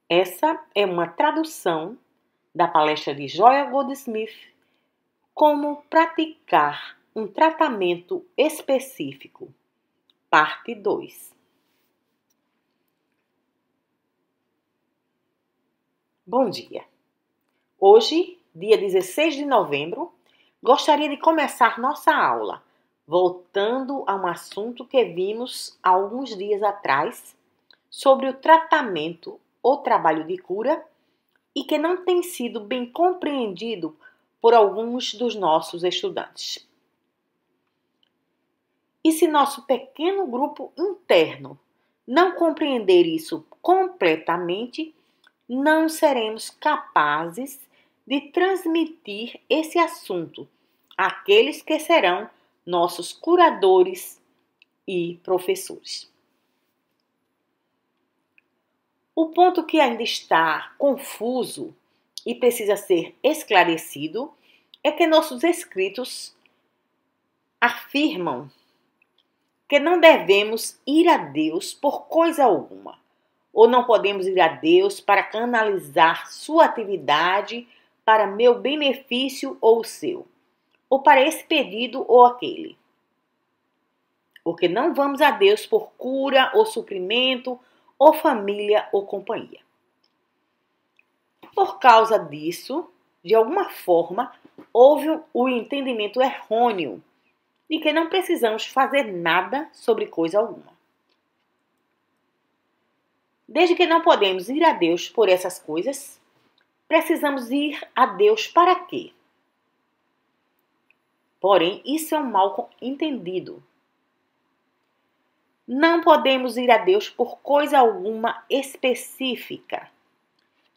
Essa é uma tradução da palestra de Joel Goldsmith, Como praticar um tratamento específico, parte 2. Bom dia! Hoje, dia 16 de novembro, gostaria de começar nossa aula, voltando a um assunto que vimos há alguns dias atrás, sobre o tratamento ou trabalho de cura e que não tem sido bem compreendido por alguns dos nossos estudantes. E se nosso pequeno grupo interno não compreender isso completamente, não seremos capazes de transmitir esse assunto àqueles que serão nossos curadores e professores. O ponto que ainda está confuso e precisa ser esclarecido é que nossos escritos afirmam que não devemos ir a Deus por coisa alguma, ou não podemos ir a Deus para canalizar sua atividade para meu benefício ou o seu, ou para esse pedido ou aquele. Porque não vamos a Deus por cura ou suprimento, ou família ou companhia. Por causa disso, de alguma forma, houve o entendimento errôneo de que não precisamos fazer nada sobre coisa alguma. Desde que não podemos ir a Deus por essas coisas, precisamos ir a Deus para quê? Porém, isso é um mal entendido. Não podemos ir a Deus por coisa alguma específica.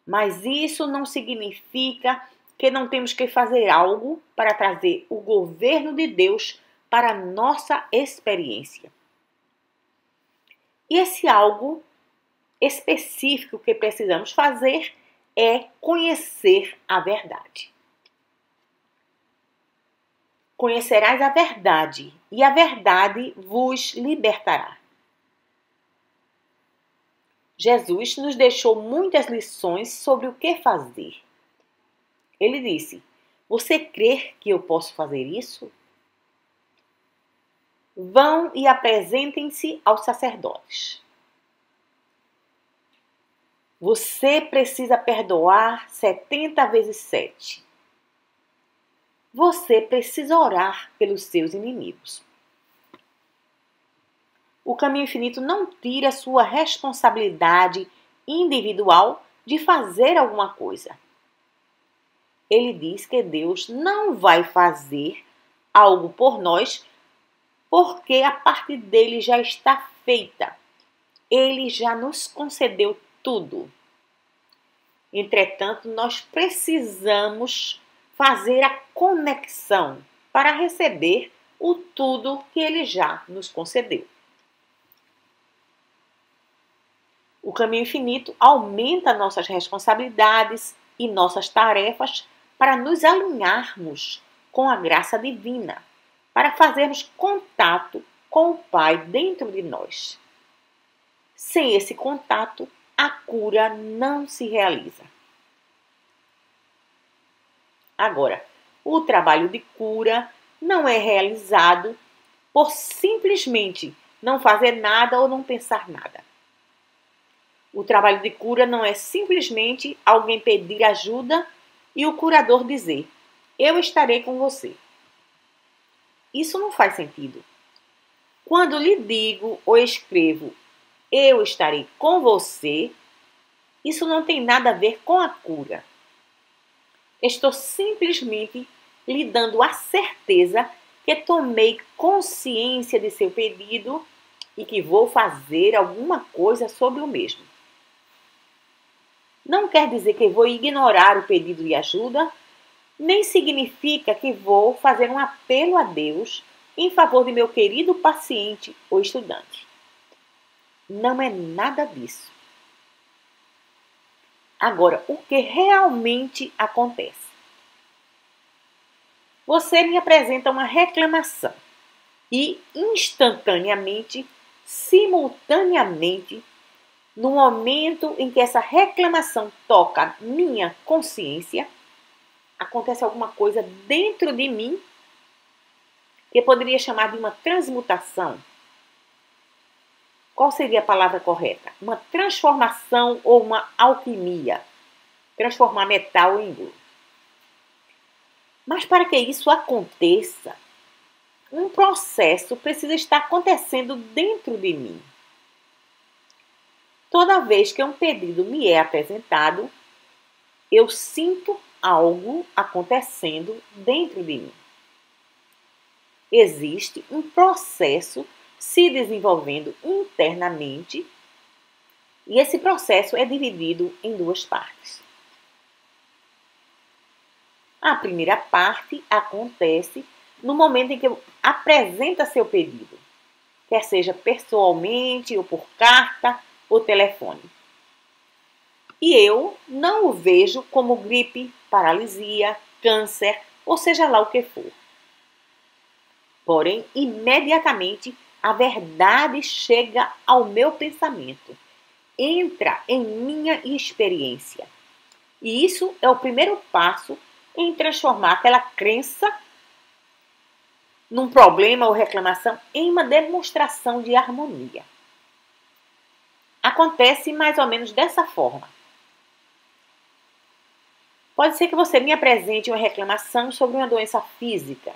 Mas isso não significa que não temos que fazer algo para trazer o governo de Deus para a nossa experiência. E esse algo específico que precisamos fazer é conhecer a verdade. Conhecerás a verdade, e a verdade vos libertará. Jesus nos deixou muitas lições sobre o que fazer. Ele disse: você crê que eu posso fazer isso? Vão e apresentem-se aos sacerdotes. Você precisa perdoar 70 vezes 7. Você precisa orar pelos seus inimigos. O caminho infinito não tira sua responsabilidade individual de fazer alguma coisa. Ele diz que Deus não vai fazer algo por nós porque a parte dele já está feita. Ele já nos concedeu tudo. Entretanto, nós precisamos fazer a conexão para receber o tudo que ele já nos concedeu. O caminho infinito aumenta nossas responsabilidades e nossas tarefas para nos alinharmos com a graça divina, para fazermos contato com o Pai dentro de nós. Sem esse contato, a cura não se realiza. Agora, o trabalho de cura não é realizado por simplesmente não fazer nada ou não pensar nada. O trabalho de cura não é simplesmente alguém pedir ajuda e o curador dizer: eu estarei com você. Isso não faz sentido. Quando lhe digo ou escrevo eu estarei com você, isso não tem nada a ver com a cura. Estou simplesmente lhe dando a certeza que tomei consciência de seu pedido e que vou fazer alguma coisa sobre o mesmo. Não quer dizer que vou ignorar o pedido de ajuda, nem significa que vou fazer um apelo a Deus em favor de meu querido paciente ou estudante. Não é nada disso. Agora, o que realmente acontece? Você me apresenta uma reclamação e instantaneamente, simultaneamente, no momento em que essa reclamação toca minha consciência, acontece alguma coisa dentro de mim que poderia chamar de uma transmutação. Qual seria a palavra correta? Uma transformação ou uma alquimia. Transformar metal em ouro. Mas para que isso aconteça, um processo precisa estar acontecendo dentro de mim. Toda vez que um pedido me é apresentado, eu sinto algo acontecendo dentro de mim. Existe um processo se desenvolvendo internamente e esse processo é dividido em duas partes. A primeira parte acontece no momento em que apresenta seu pedido, quer seja pessoalmente ou por carta ou telefone. E eu não o vejo como gripe, paralisia, câncer, ou seja lá o que for. Porém, imediatamente a verdade chega ao meu pensamento, entra em minha experiência. E isso é o primeiro passo em transformar aquela crença num problema ou reclamação em uma demonstração de harmonia. Acontece mais ou menos dessa forma. Pode ser que você me apresente uma reclamação sobre uma doença física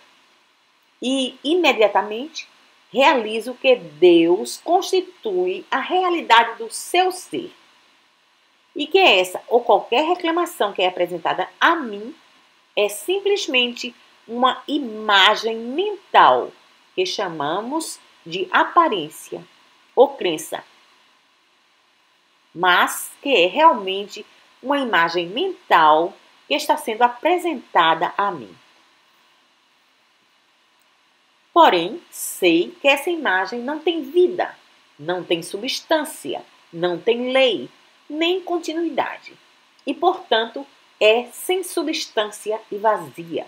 e, imediatamente, realizo que Deus constitui a realidade do seu ser e que essa ou qualquer reclamação que é apresentada a mim é simplesmente uma imagem mental que chamamos de aparência ou crença, mas que é realmente uma imagem mental que está sendo apresentada a mim. Porém, sei que essa imagem não tem vida, não tem substância, não tem lei, nem continuidade. E, portanto, é sem substância e vazia.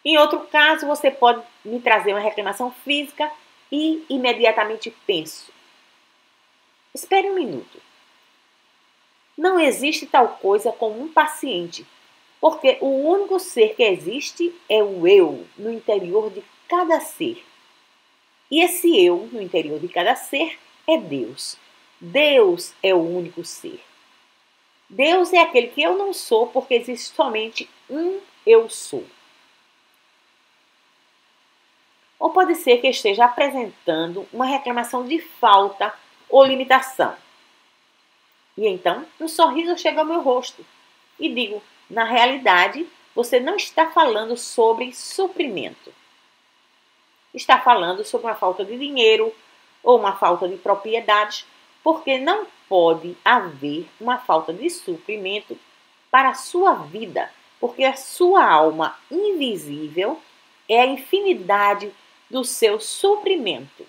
Em outro caso, você pode me trazer uma reclamação física e imediatamente penso: espere um minuto. Não existe tal coisa como um paciente, porque o único ser que existe é o eu no interior de cada ser. E esse eu no interior de cada ser é Deus. Deus é o único ser. Deus é aquele que eu não sou, porque existe somente um eu sou. Ou pode ser que esteja apresentando uma reclamação de falta ou limitação. E então, um sorriso chega ao meu rosto e digo: na realidade, você não está falando sobre suprimento. Está falando sobre uma falta de dinheiro ou uma falta de propriedades, porque não pode haver uma falta de suprimento para a sua vida, porque a sua alma invisível é a infinidade do seu suprimento.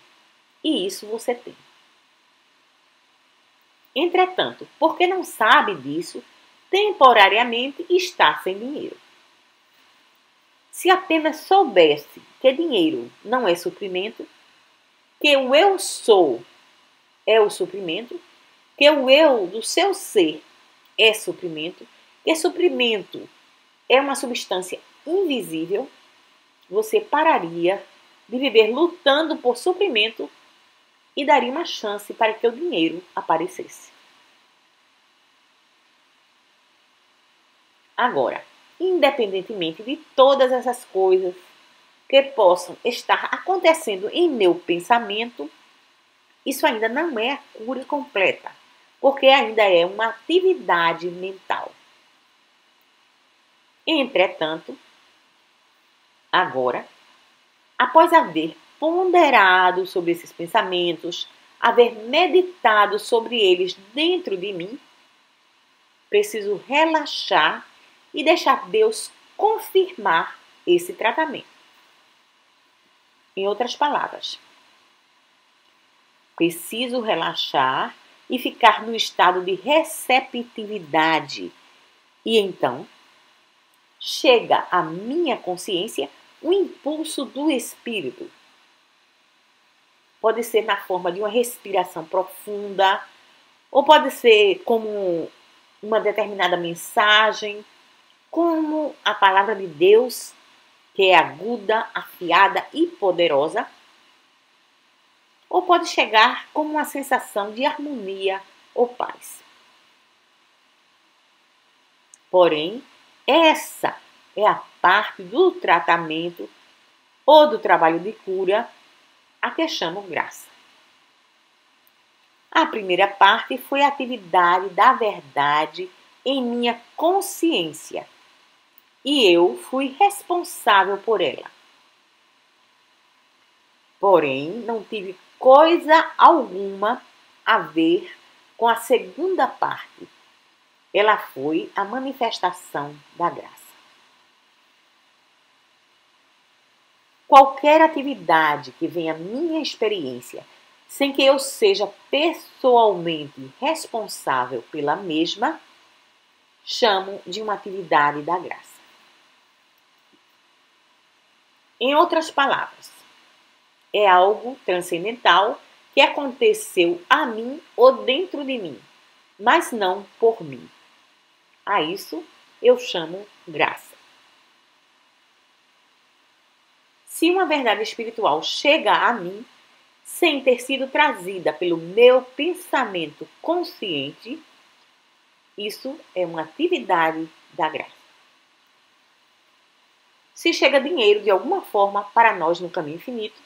E isso você tem. Entretanto, porque não sabe disso, temporariamente está sem dinheiro. Se apenas soubesse que dinheiro não é suprimento, que o eu sou é o suprimento, que o eu do seu ser é suprimento, que suprimento é uma substância invisível, você pararia de viver lutando por suprimento e daria uma chance para que o dinheiro aparecesse. Agora, independentemente de todas essas coisas que possam estar acontecendo em meu pensamento, isso ainda não é a cura completa, porque ainda é uma atividade mental. Entretanto, agora, após haver ponderado sobre esses pensamentos, haver meditado sobre eles dentro de mim, preciso relaxar e deixar Deus confirmar esse tratamento. Em outras palavras, preciso relaxar e ficar no estado de receptividade. E então, chega à minha consciência um impulso do Espírito. pode ser na forma de uma respiração profunda, ou pode ser como uma determinada mensagem, como a palavra de Deus, que é aguda, afiada e poderosa, ou pode chegar como uma sensação de harmonia ou paz. Porém, essa é a parte do tratamento ou do trabalho de cura a que chamo graça. A primeira parte foi a atividade da verdade em minha consciência e eu fui responsável por ela. Porém, não tive coisa alguma a ver com a segunda parte. Ela foi a manifestação da graça. Qualquer atividade que venha à minha experiência, sem que eu seja pessoalmente responsável pela mesma, chamo de uma atividade da graça. Em outras palavras, é algo transcendental que aconteceu a mim ou dentro de mim, mas não por mim. A isso eu chamo graça. Se uma verdade espiritual chega a mim, sem ter sido trazida pelo meu pensamento consciente, isso é uma atividade da graça. Se chega dinheiro de alguma forma para nós no caminho infinito,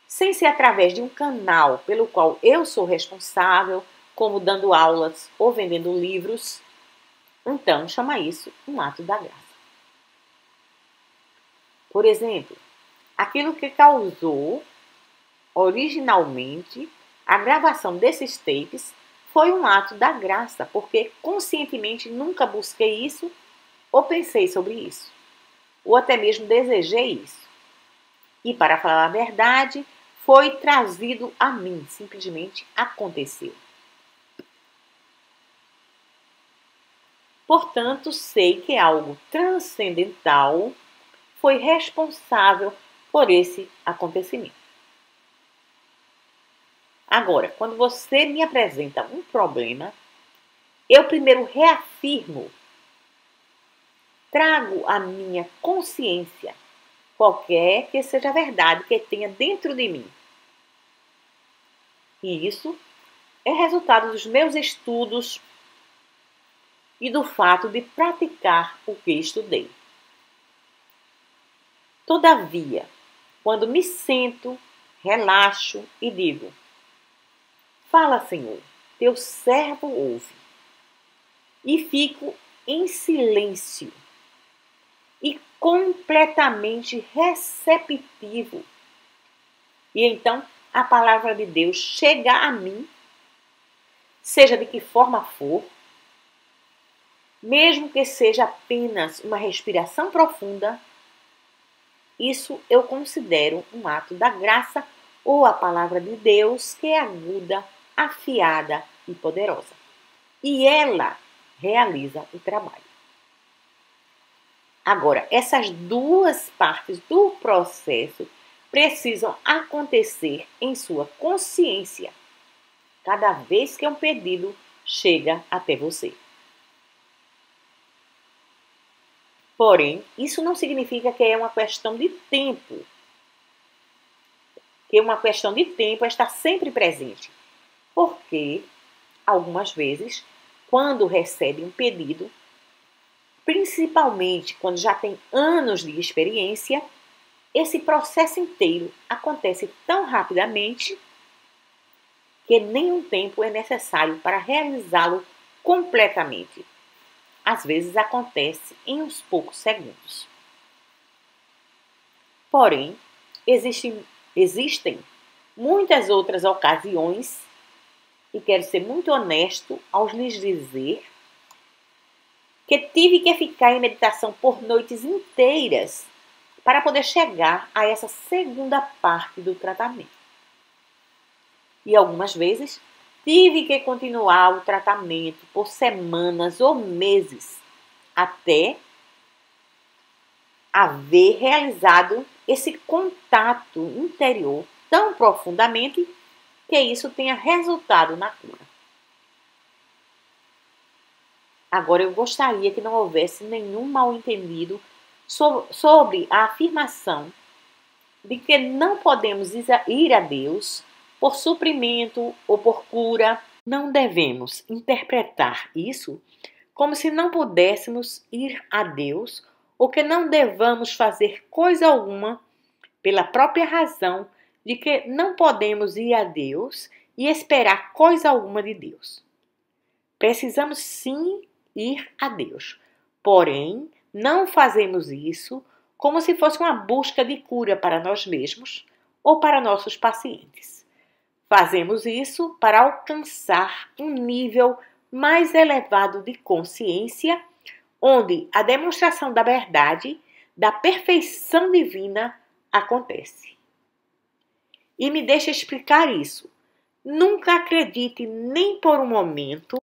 sem ser através de um canal pelo qual eu sou responsável, como dando aulas ou vendendo livros, então chama isso um ato da graça. Por exemplo, aquilo que causou originalmente a gravação desses tapes foi um ato da graça, porque conscientemente nunca busquei isso ou pensei sobre isso, ou até mesmo desejei isso. E para falar a verdade, foi trazido a mim, simplesmente aconteceu. Portanto, sei que algo transcendental foi responsável por esse acontecimento. Agora, quando você me apresenta um problema, eu primeiro reafirmo, trago à minha consciência qualquer que seja a verdade que tenha dentro de mim. E isso é resultado dos meus estudos e do fato de praticar o que estudei. Todavia, quando me sento, relaxo e digo: fala, Senhor, teu servo ouve. E fico em silêncio e completamente receptivo. E então a palavra de Deus chega a mim, seja de que forma for, mesmo que seja apenas uma respiração profunda, isso eu considero um ato da graça ou a palavra de Deus que é aguda, afiada e poderosa. E ela realiza o trabalho. Agora, essas duas partes do processo precisam acontecer em sua consciência cada vez que um pedido chega até você. Porém, isso não significa que é uma questão de tempo. Que uma questão de tempo está sempre presente. Porque, algumas vezes, quando recebe um pedido, principalmente quando já tem anos de experiência, esse processo inteiro acontece tão rapidamente que nenhum tempo é necessário para realizá-lo completamente. Às vezes acontece em uns poucos segundos. Porém, existem muitas outras ocasiões, e quero ser muito honesto ao lhes dizer que tive que ficar em meditação por noites inteiras para poder chegar a essa segunda parte do tratamento. E algumas vezes tive que continuar o tratamento por semanas ou meses até haver realizado esse contato interior tão profundamente que isso tenha resultado na cura. Agora, eu gostaria que não houvesse nenhum mal-entendido sobre a afirmação de que não podemos ir a Deus por suprimento ou por cura. Não devemos interpretar isso como se não pudéssemos ir a Deus ou que não devamos fazer coisa alguma pela própria razão de que não podemos ir a Deus e esperar coisa alguma de Deus. Precisamos sim ir a Deus, porém não fazemos isso como se fosse uma busca de cura para nós mesmos ou para nossos pacientes. Fazemos isso para alcançar um nível mais elevado de consciência, onde a demonstração da verdade, da perfeição divina acontece. E me deixa explicar isso. Nunca acredite nem por um momento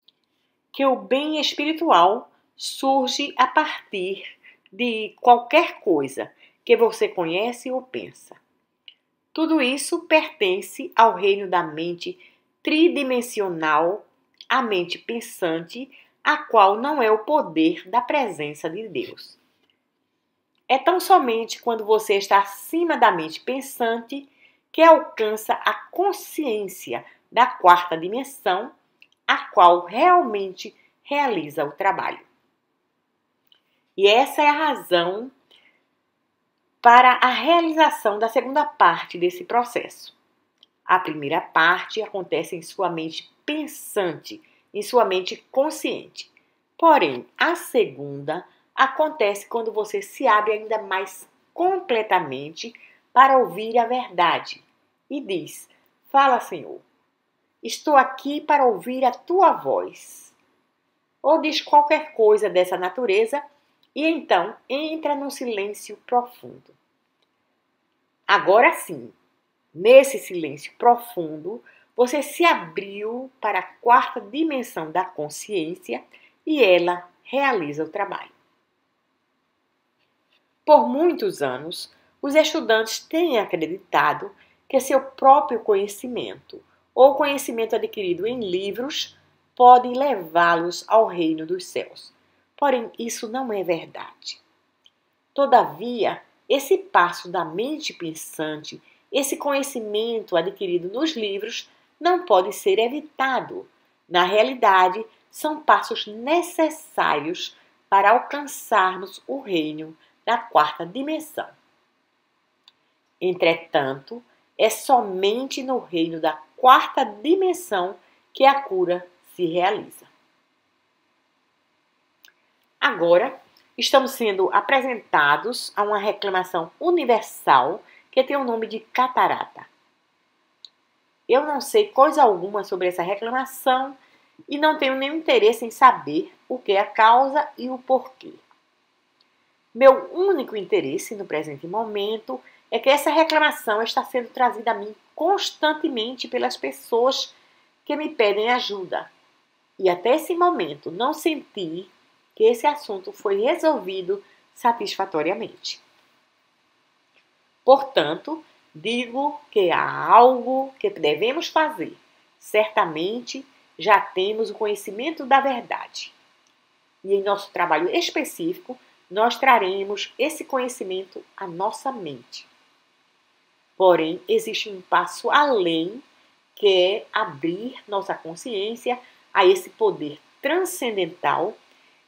que o bem espiritual surge a partir de qualquer coisa que você conhece ou pensa. Tudo isso pertence ao reino da mente tridimensional, a mente pensante, a qual não é o poder da presença de Deus. É tão somente quando você está acima da mente pensante que alcança a consciência da quarta dimensão, a qual realmente realiza o trabalho. E essa é a razão para a realização da segunda parte desse processo. A primeira parte acontece em sua mente pensante, em sua mente consciente. Porém, a segunda acontece quando você se abre ainda mais completamente para ouvir a verdade e diz: "Fala, Senhor, estou aqui para ouvir a tua voz." Ou diz qualquer coisa dessa natureza e então entra no silêncio profundo. Agora sim, nesse silêncio profundo, você se abriu para a quarta dimensão da consciência e ela realiza o trabalho. Por muitos anos, os estudantes têm acreditado que seu próprio conhecimento ou conhecimento adquirido em livros pode levá-los ao reino dos céus. Porém, isso não é verdade. Todavia, esse passo da mente pensante, esse conhecimento adquirido nos livros, não pode ser evitado. Na realidade, são passos necessários para alcançarmos o reino da quarta dimensão. Entretanto, é somente no reino da quarta dimensão que a cura se realiza. Agora, estamos sendo apresentados a uma reclamação universal que tem o nome de catarata. Eu não sei coisa alguma sobre essa reclamação e não tenho nenhum interesse em saber o que é a causa e o porquê. Meu único interesse no presente momento é que essa reclamação está sendo trazida a mim constantemente pelas pessoas que me pedem ajuda. E até esse momento não senti que esse assunto foi resolvido satisfatoriamente. Portanto, digo que há algo que devemos fazer. Certamente já temos o conhecimento da verdade. E em nosso trabalho específico, nós traremos esse conhecimento à nossa mente. Porém, existe um passo além, que é abrir nossa consciência a esse poder transcendental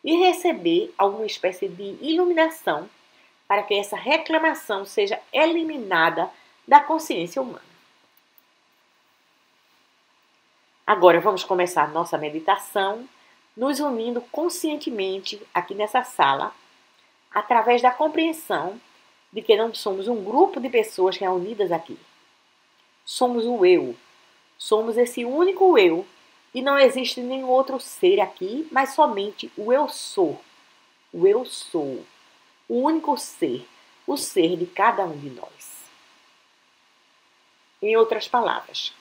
e receber alguma espécie de iluminação para que essa reclamação seja eliminada da consciência humana. Agora vamos começar nossa meditação, nos unindo conscientemente aqui nessa sala, através da compreensão de que não somos um grupo de pessoas reunidas aqui. Somos o eu. Somos esse único eu e não existe nenhum outro ser aqui, mas somente o eu sou. O eu sou. O único ser. O ser de cada um de nós. Em outras palavras,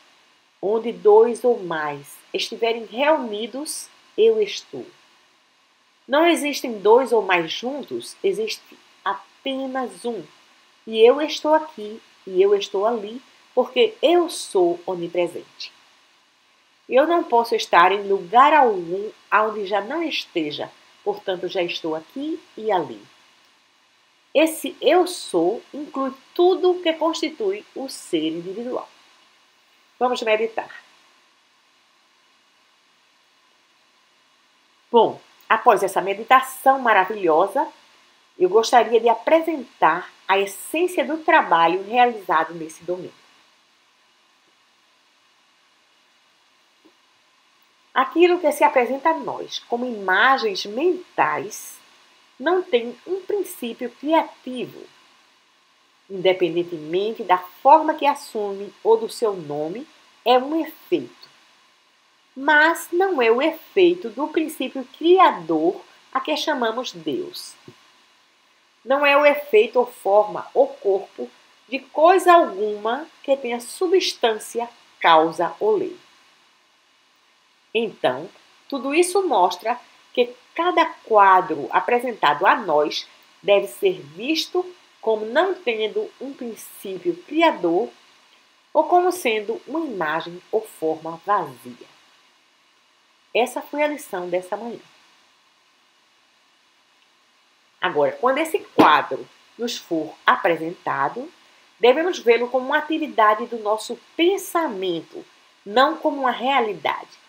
onde dois ou mais estiverem reunidos, eu estou. Não existem dois ou mais juntos, existe apenas um. E eu estou aqui e eu estou ali, porque eu sou onipresente. Eu não posso estar em lugar algum onde já não esteja, portanto já estou aqui e ali. Esse eu sou inclui tudo o que constitui o ser individual. Vamos meditar. Bom, após essa meditação maravilhosa, eu gostaria de apresentar a essência do trabalho realizado nesse domingo. Aquilo que se apresenta a nós como imagens mentais não tem um princípio criativo, independentemente da forma que assume ou do seu nome, é um efeito. Mas não é o efeito do princípio criador a que chamamos Deus. Não é o efeito ou forma ou corpo de coisa alguma que tenha substância, causa ou lei. Então, tudo isso mostra que cada quadro apresentado a nós deve ser visto como não tendo um princípio criador ou como sendo uma imagem ou forma vazia. Essa foi a lição dessa manhã. Agora, quando esse quadro nos for apresentado, devemos vê-lo como uma atividade do nosso pensamento, não como uma realidade.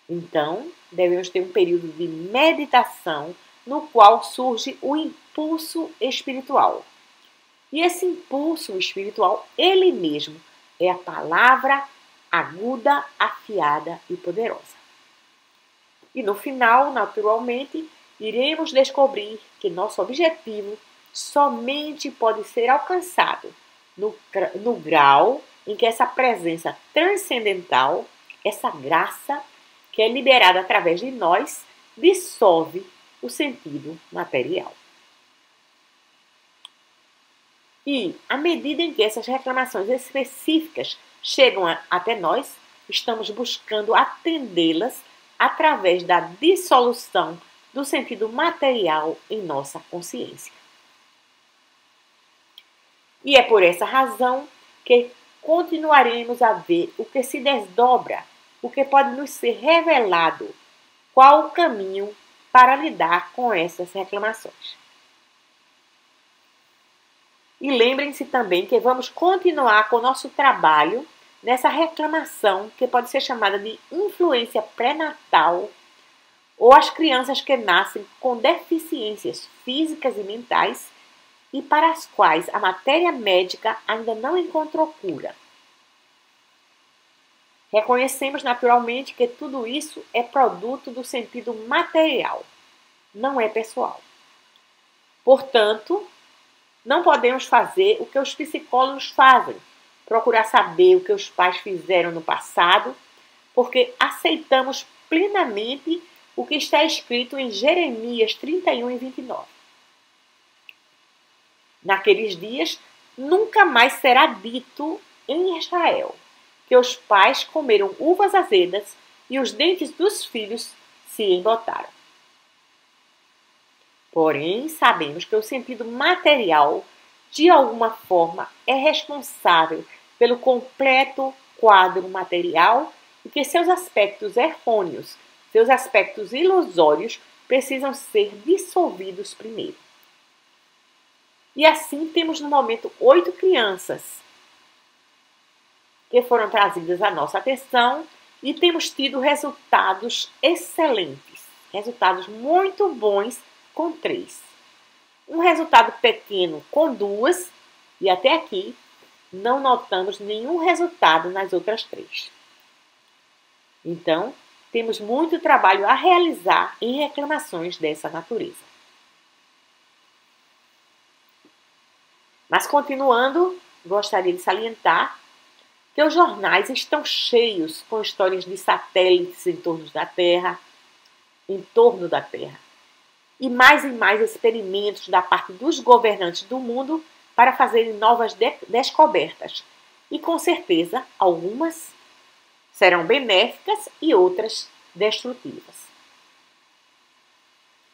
Então, devemos ter um período de meditação no qual surge o impulso espiritual. E esse impulso espiritual, ele mesmo, é a palavra aguda, afiada e poderosa. E no final, naturalmente, iremos descobrir que nosso objetivo somente pode ser alcançado no grau em que essa presença transcendental, essa graça que é liberada através de nós, dissolve o sentido material. E, à medida em que essas reclamações específicas chegam até nós, estamos buscando atendê-las através da dissolução do sentido material em nossa consciência. E é por essa razão que continuaremos a ver o que se desdobra, o que pode nos ser revelado, qual o caminho para lidar com essas reclamações. E lembrem-se também que vamos continuar com o nosso trabalho nessa reclamação que pode ser chamada de influência pré-natal ou as crianças que nascem com deficiências físicas e mentais e para as quais a matéria médica ainda não encontrou cura. Reconhecemos naturalmente que tudo isso é produto do sentido material, não é pessoal. Portanto, não podemos fazer o que os psicólogos fazem, procurar saber o que os pais fizeram no passado, porque aceitamos plenamente o que está escrito em Jeremias 31 e 29. Naqueles dias, nunca mais será dito em Israel que os pais comeram uvas azedas e os dentes dos filhos se embotaram. Porém, sabemos que o sentido material, de alguma forma, é responsável pelo completo quadro material e que seus aspectos errôneos, seus aspectos ilusórios, precisam ser dissolvidos primeiro. E assim temos no momento 8 crianças que foram trazidas à nossa atenção e temos tido resultados excelentes, resultados muito bons com 3. Um resultado pequeno com 2 e até aqui não notamos nenhum resultado nas outras 3. Então, temos muito trabalho a realizar em reclamações dessa natureza. Mas continuando, gostaria de salientar que os jornais estão cheios com histórias de satélites em torno da Terra, e mais experimentos da parte dos governantes do mundo para fazerem novas descobertas. E com certeza, algumas serão benéficas e outras destrutivas.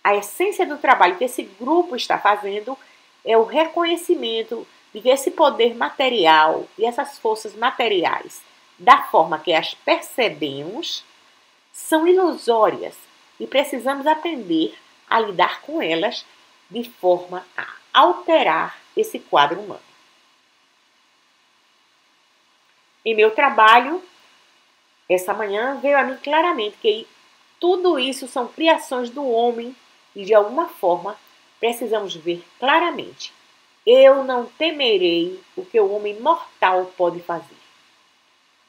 A essência do trabalho que esse grupo está fazendo é o reconhecimento de que esse poder material e essas forças materiais, da forma que as percebemos, são ilusórias e precisamos aprender a lidar com elas de forma a alterar esse quadro humano. Em meu trabalho, essa manhã veio a mim claramente que tudo isso são criações do homem e, de alguma forma, precisamos ver claramente. Eu não temerei o que o homem mortal pode fazer.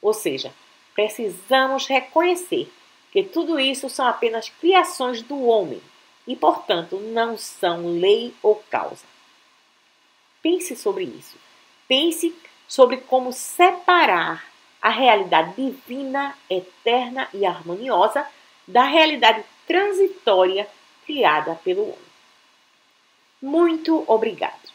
Ou seja, precisamos reconhecer que tudo isso são apenas criações do homem e, portanto, não são lei ou causa. Pense sobre isso. Pense sobre como separar a realidade divina, eterna e harmoniosa da realidade transitória criada pelo homem. Muito obrigado.